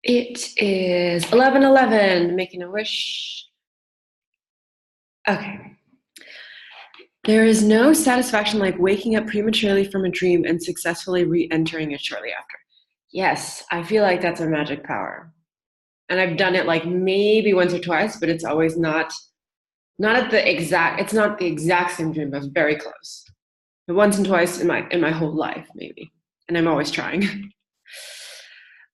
It is 11:11, making a wish. Okay. There is no satisfaction like waking up prematurely from a dream and successfully re-entering it shortly after. Yes, I feel like that's a magic power. And I've done it like maybe once or twice, but it's always not at it's not the exact same dream, but it's very close. But once and twice in my whole life, maybe. And I'm always trying.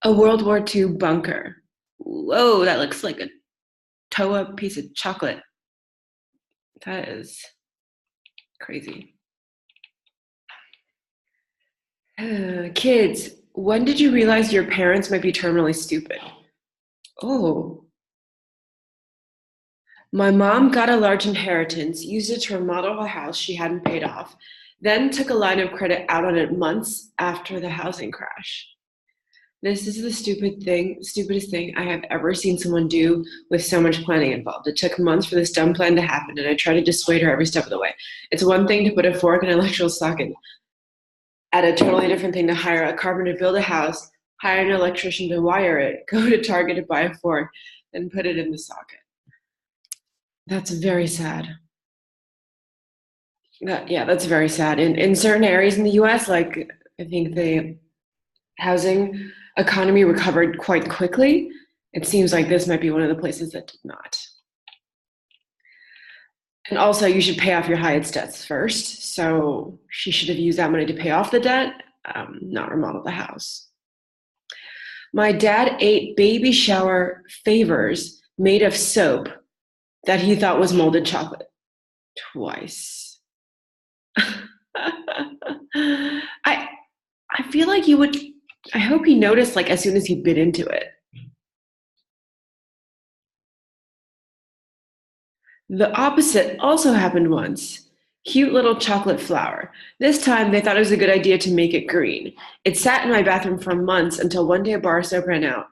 A World War II bunker. Whoa, that looks like a Toa piece of chocolate. That is crazy. Kids, when did you realize your parents might be terminally stupid? Oh, my mom got a large inheritance, used it to remodel a house she hadn't paid off, then took a line of credit out on it months after the housing crash. This is the stupidest thing I have ever seen someone do with so much planning involved. It took months for this dumb plan to happen, and I tried to dissuade her every step of the way. It's one thing to put a fork in an electrical socket, at a totally different thing to hire a carpenter to build a house, hire an electrician to wire it, go to Target to buy a fork, then put it in the socket. That's very sad. That's very sad. In certain areas in the US, like I think the housing economy recovered quite quickly. It seems like this might be one of the places that did not. And also, you should pay off your Hyatt's debts first. So she should have used that money to pay off the debt, not remodel the house. My dad ate baby shower favors made of soap that he thought was molded chocolate twice. I feel like you would. I hope he noticed like as soon as he bit into it. The opposite also happened once. Cute little chocolate flower. This time they thought it was a good idea to make it green. It sat in my bathroom for months until one day a bar of soap ran out.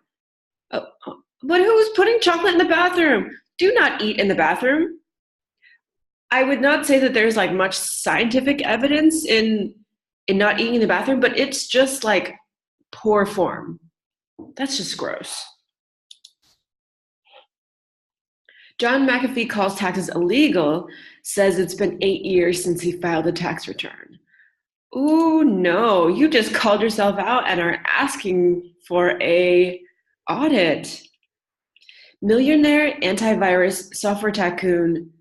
But who was putting chocolate in the bathroom? Do not eat in the bathroom. I would not say that there's like much scientific evidence in not eating in the bathroom, but it's just like poor form. That's just gross. John McAfee calls taxes illegal, says it's been 8 years since he filed a tax return. Ooh, no, you just called yourself out and are asking for a audit. Millionaire antivirus software tycoon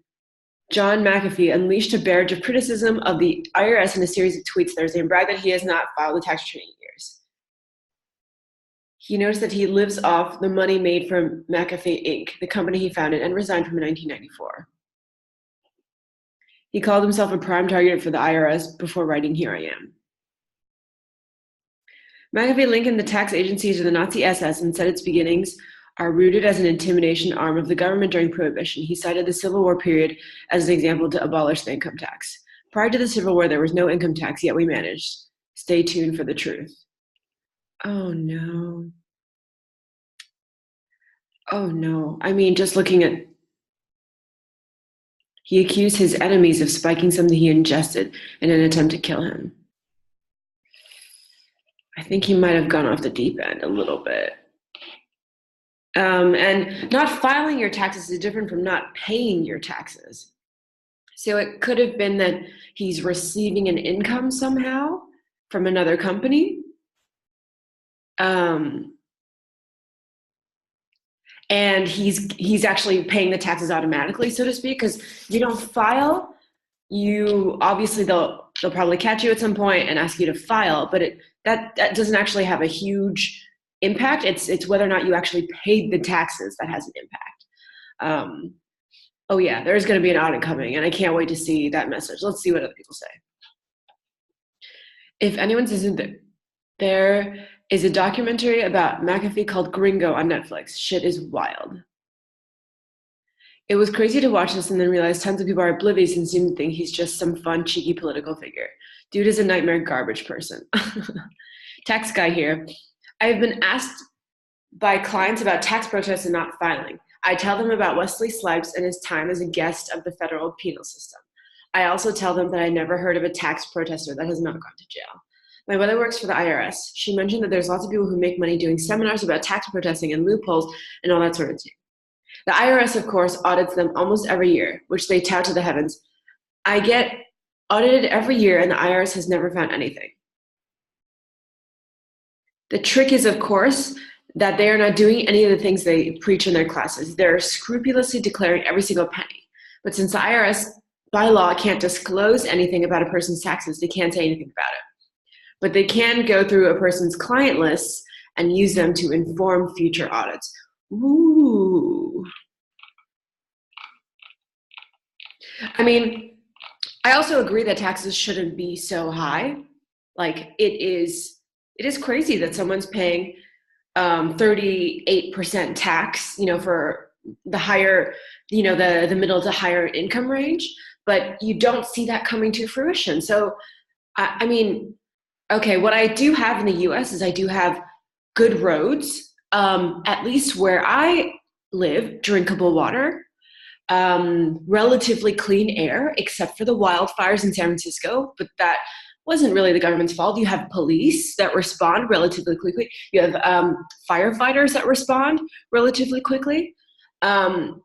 John McAfee unleashed a barrage of criticism of the IRS in a series of tweets Thursday and bragged that he has not filed a tax return in years. He noticed that he lives off the money made from McAfee Inc., the company he founded and resigned from in 1994. He called himself a prime target for the IRS before writing, "Here I am." McAfee likened the tax agency to the Nazi SS and said its beginnings are rooted as an intimidation arm of the government during Prohibition. He cited the Civil War period as an example to abolish the income tax. Prior to the Civil War, there was no income tax, yet we managed. Stay tuned for the truth. Oh no. Oh no. I mean, just looking at, he accused his enemies of spiking something he ingested in an attempt to kill him. I think he might have gone off the deep end a little bit. And not filing your taxes is different from not paying your taxes. So it could have been that he's receiving an income somehow from another company. And he's actually paying the taxes automatically, so to speak, because if you don't file, you obviously they'll probably catch you at some point and ask you to file, but that doesn't actually have a huge impact. It's whether or not you actually paid the taxes that has an impact. Oh yeah, there's going to be an audit coming, and I can't wait to see that message. Let's see what other people say. If anyone's isn't there is a documentary about McAfee called Gringo on Netflix. Shit is wild. It was crazy to watch this and then realize tons of people are oblivious and seem to think he's just some fun, cheeky political figure. Dude is a nightmare garbage person. Tax guy here. I've been asked by clients about tax protests and not filing. I tell them about Wesley Snipes and his time as a guest of the federal penal system. I also tell them that I never heard of a tax protester that has not gone to jail. My mother works for the IRS. She mentioned that there's lots of people who make money doing seminars about tax protesting and loopholes and all that sort of thing. The IRS, of course, audits them almost every year, which they tout to the heavens. I get audited every year, and the IRS has never found anything. The trick is, of course, that they are not doing any of the things they preach in their classes. They're scrupulously declaring every single penny. But since the IRS, by law, can't disclose anything about a person's taxes, they can't say anything about it. But they can go through a person's client lists and use them to inform future audits. Ooh. I mean, I also agree that taxes shouldn't be so high. Like, it is crazy that someone's paying 38% tax, for the higher, the middle to higher income range, but you don't see that coming to fruition. So, I mean, okay, what I do have in the US is I do have good roads, at least where I live, drinkable water, relatively clean air, except for the wildfires in San Francisco, but that wasn't really the government's fault. You have police that respond relatively quickly. You have firefighters that respond relatively quickly. But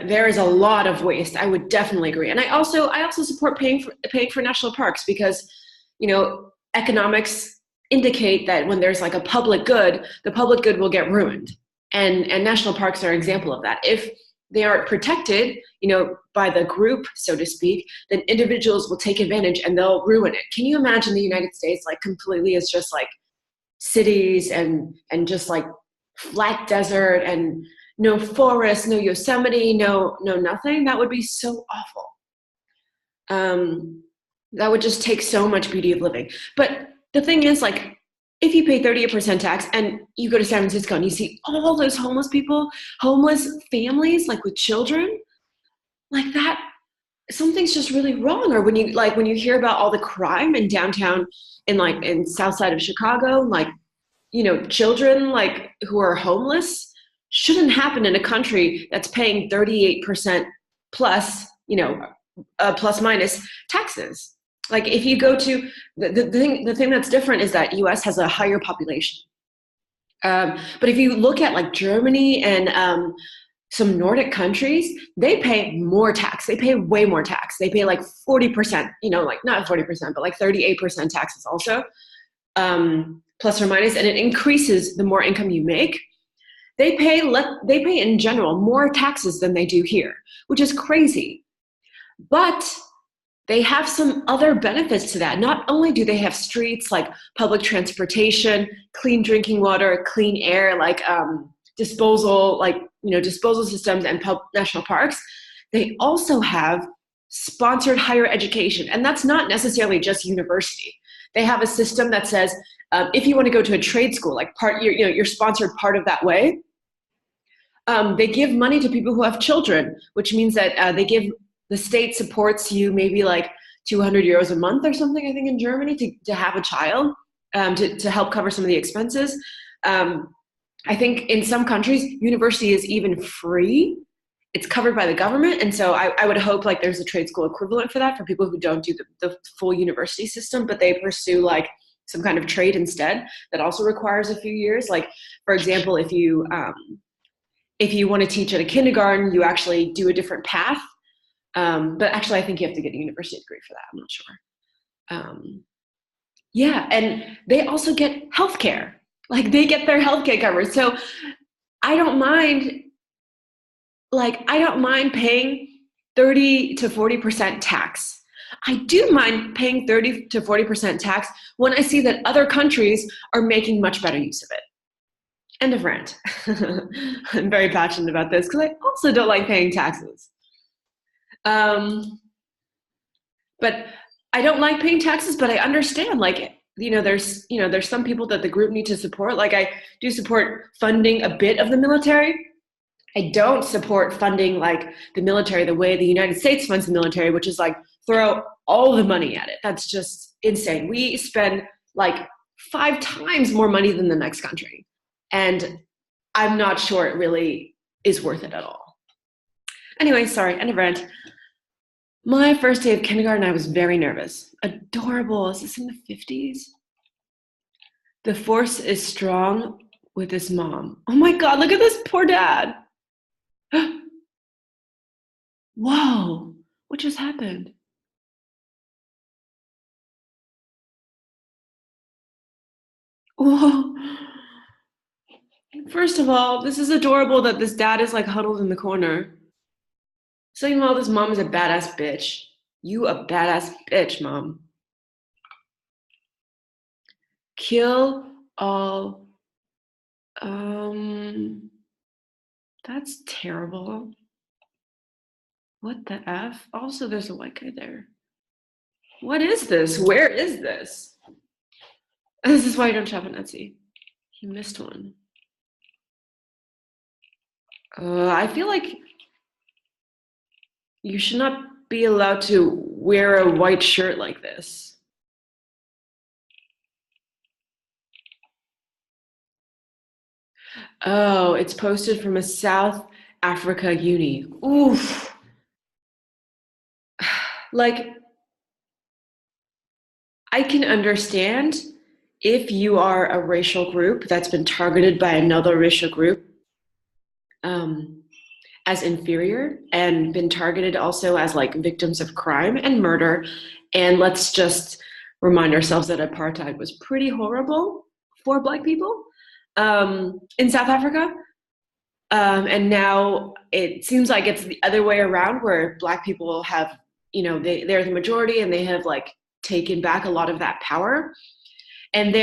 there is a lot of waste. I would definitely agree. And I also support paying for national parks because, economics indicate that when there's like a public good, the public good will get ruined. And national parks are an example of that. If they aren't protected, by the group, so to speak, then individuals will take advantage and they'll ruin it. Can you imagine the United States like completely as just like cities and just like flat desert and no forest, no Yosemite, no nothing? That would be so awful. That would just take so much beauty of living. But the thing is, like, if you pay 38% tax and you go to San Francisco and you see all those homeless people, homeless families, like with children, like that, something's just really wrong. Or when you hear about all the crime in downtown in south side of Chicago, like, children like who are homeless shouldn't happen in a country that's paying 38% plus, plus minus taxes. Like if you go to the thing that's different is that US has a higher population. But if you look at like Germany and some Nordic countries, they pay more tax. They pay way more tax. They pay like 40%, like not 40%, but like 38% taxes also, plus or minus, and it increases the more income you make. They pay in general more taxes than they do here, which is crazy. But they have some other benefits to that. Not only do they have streets like public transportation, clean drinking water, clean air, like disposal systems and national parks, they also have sponsored higher education. And that's not necessarily just university. They have a system that says, if you want to go to a trade school, like you're sponsored part of that way. They give money to people who have children, which means that the state supports you maybe like 200 euros a month or something, I think in Germany, to have a child, to help cover some of the expenses. I think in some countries, university is even free. It's covered by the government. And so I would hope like there's a trade school equivalent for that for people who don't do the full university system, but they pursue like some kind of trade instead that also requires a few years. Like, for example, if you want to teach at a kindergarten, you actually do a different path. But actually, I think you have to get a university degree for that. I'm not sure. Yeah, and they also get healthcare. Like they get their healthcare covered. So I don't mind paying 30 to 40% tax. I do mind paying 30 to 40% tax when I see that other countries are making much better use of it. End of rant. I'm very passionate about this because I also don't like paying taxes. But I don't like paying taxes, but I understand, like, there's some people that the group need to support. Like I do support funding a bit of the military. I don't support funding like the military the way the United States funds the military, which is like throw all the money at it. That's just insane. We spend like 5 times more money than the next country. And I'm not sure it really is worth it at all. Anyway, sorry, end of rant. My first day of kindergarten, I was very nervous. Adorable. Is this in the 50s? The force is strong with his mom. Oh my God, look at this poor dad. Whoa, what just happened? Whoa. First of all, this is adorable that this dad is like huddled in the corner. Second of all, this mom is a badass bitch. You a badass bitch, mom. Kill all. Um, that's terrible. What the F? Also, there's a white guy there. What is this? Where is this? This is why you don't shop on Etsy. You missed one. I feel like you should not be allowed to wear a white shirt like this. Oh, it's posted from a South Africa uni. Oof. Like, I can understand if you are a racial group that's been targeted by another racial group um, as inferior and been targeted also as like victims of crime and murder. And let's just remind ourselves that apartheid was pretty horrible for Black people in South Africa. And now it seems like it's the other way around where Black people have, they're the majority and they have like taken back a lot of that power. And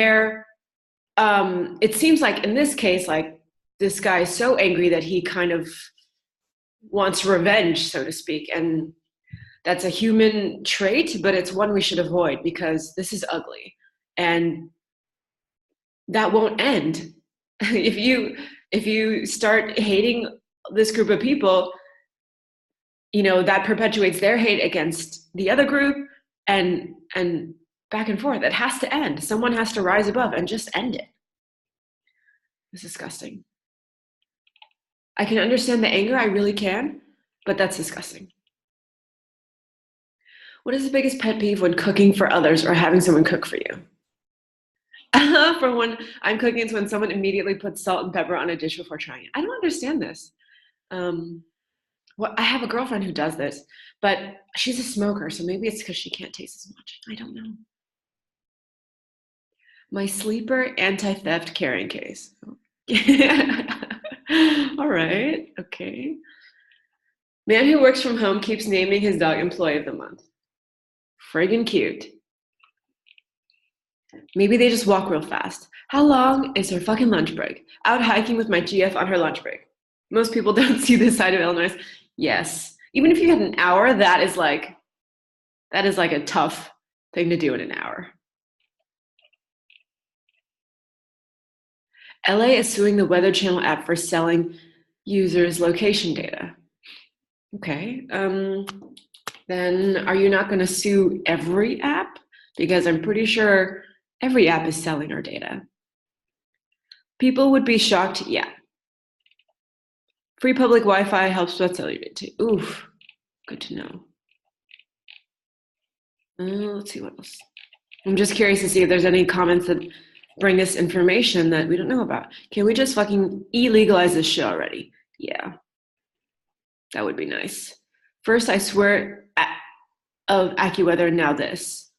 it seems like in this case, like this guy is so angry that he kind of wants revenge, so to speak. And that's a human trait, but it's one we should avoid because this is ugly. And that won't end. if you start hating this group of people, that perpetuates their hate against the other group and back and forth. It has to end. Someone has to rise above and just end it. It's disgusting. I can understand the anger, I really can, but that's disgusting. What is the biggest pet peeve when cooking for others or having someone cook for you? For when I'm cooking, it's when someone immediately puts salt and pepper on a dish before trying it. I don't understand this. Well, I have a girlfriend who does this, but she's a smoker, so maybe it's because she can't taste as much. I don't know. My sleeper anti-theft carrying case. All right, okay. Man who works from home keeps naming his dog Employee of the Month. Friggin' cute. Maybe they just walk real fast. How long is her fucking lunch break? Out hiking with my GF on her lunch break. Most people don't see this side of Illinois. Yes. Even if you had an hour, that is like a tough thing to do in an hour. LA is suing the Weather Channel app for selling users' location data. Okay. Then are you not going to sue every app? Because I'm pretty sure every app is selling our data. People would be shocked. Yeah. Free public Wi-Fi helps with cellular too. Oof. Good to know. Let's see what else. I'm just curious to see if there's any comments that bring us information that we don't know about. Can we just fucking illegalize this shit already? Yeah. That would be nice. First, I swear, of AccuWeather, now this.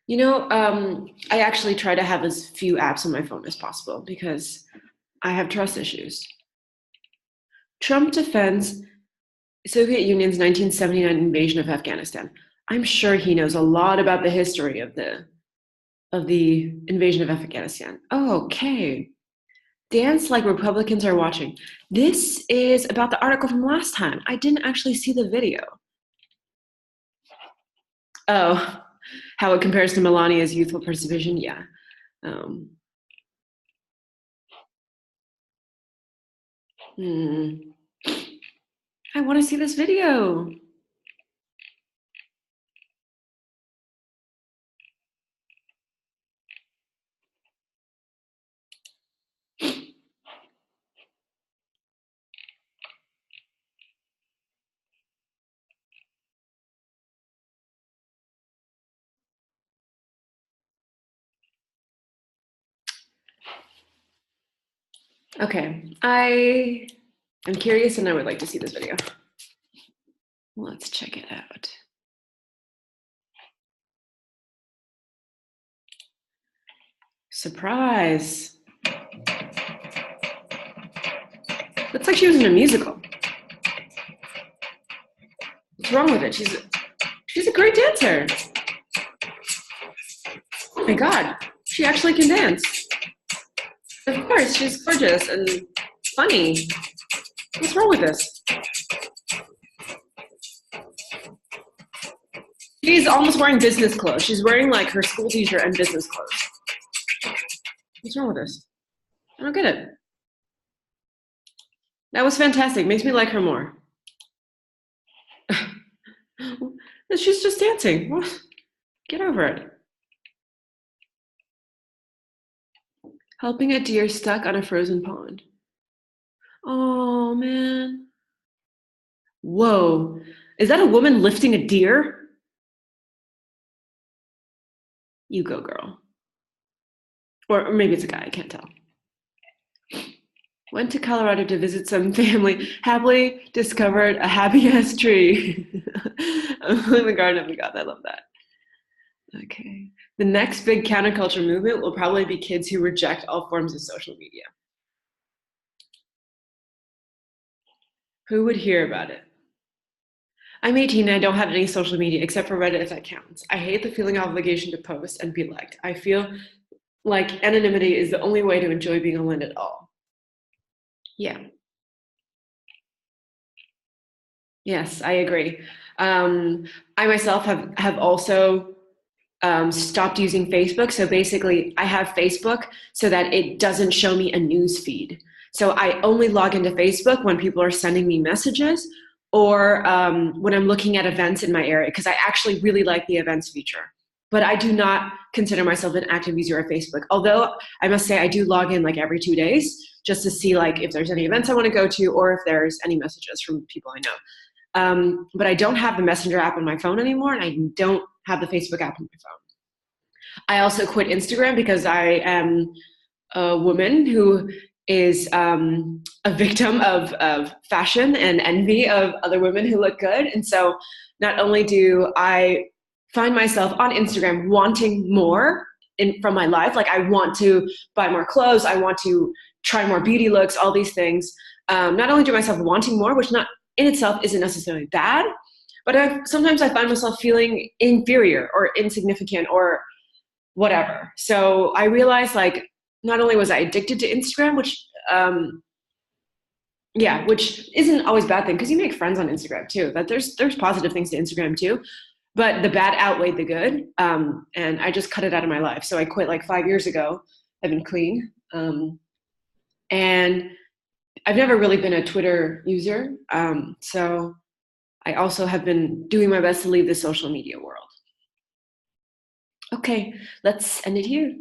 I actually try to have as few apps on my phone as possible because I have trust issues. Trump defends Soviet Union's 1979 invasion of Afghanistan. I'm sure he knows a lot about the history of the invasion of Afghanistan. Oh, okay. Dance like Republicans are watching. This is about the article from last time. I didn't actually see the video. Oh, how it compares to Melania's youthful participation? Yeah. Um, I want to see this video. Okay, I am curious and I would like to see this video. Let's check it out. Surprise. Looks like she was in a musical. What's wrong with it? She's a great dancer. Oh my God, she actually can dance. Of course, she's gorgeous and funny. What's wrong with this? She's almost wearing business clothes. She's wearing like her school t-shirt and business clothes. What's wrong with this? I don't get it. That was fantastic. Makes me like her more. She's just dancing. Get over it. Helping a deer stuck on a frozen pond. Oh, man. Whoa. Is that a woman lifting a deer? You go, girl. Or maybe it's a guy, I can't tell. Went to Colorado to visit some family. Happily discovered a happy-ass tree. I'm in the garden of the gods. I love that. Okay. The next big counterculture movement will probably be kids who reject all forms of social media. Who would hear about it? I'm 18 and I don't have any social media except for Reddit if that counts. I hate the feeling of obligation to post and be liked. I feel like anonymity is the only way to enjoy being online at all. Yeah. Yes, I agree. I myself have also stopped using Facebook. So basically, I have Facebook so that it doesn't show me a news feed. So I only log into Facebook when people are sending me messages or when I'm looking at events in my area, because I actually really like the events feature. But I do not consider myself an active user of Facebook. Although I must say I do log in like every 2 days just to see like if there's any events I want to go to or if there's any messages from people I know. But I don't have the Messenger app on my phone anymore, and I don't have the Facebook app on my phone. I also quit Instagram because I am a woman who is a victim of fashion and envy of other women who look good. And so not only do I find myself on Instagram wanting more from my life, like I want to buy more clothes, I want to try more beauty looks, all these things. Not only do myself wanting more, which not in itself isn't necessarily bad, but sometimes I find myself feeling inferior or insignificant or whatever. So I realized like not only was I addicted to Instagram, which which isn't always a bad thing because you make friends on Instagram too. That there's positive things to Instagram too, but the bad outweighed the good. And I just cut it out of my life. So I quit like 5 years ago. I've been clean. And I've never really been a Twitter user. So I also have been doing my best to leave the social media world. Okay, let's end it here.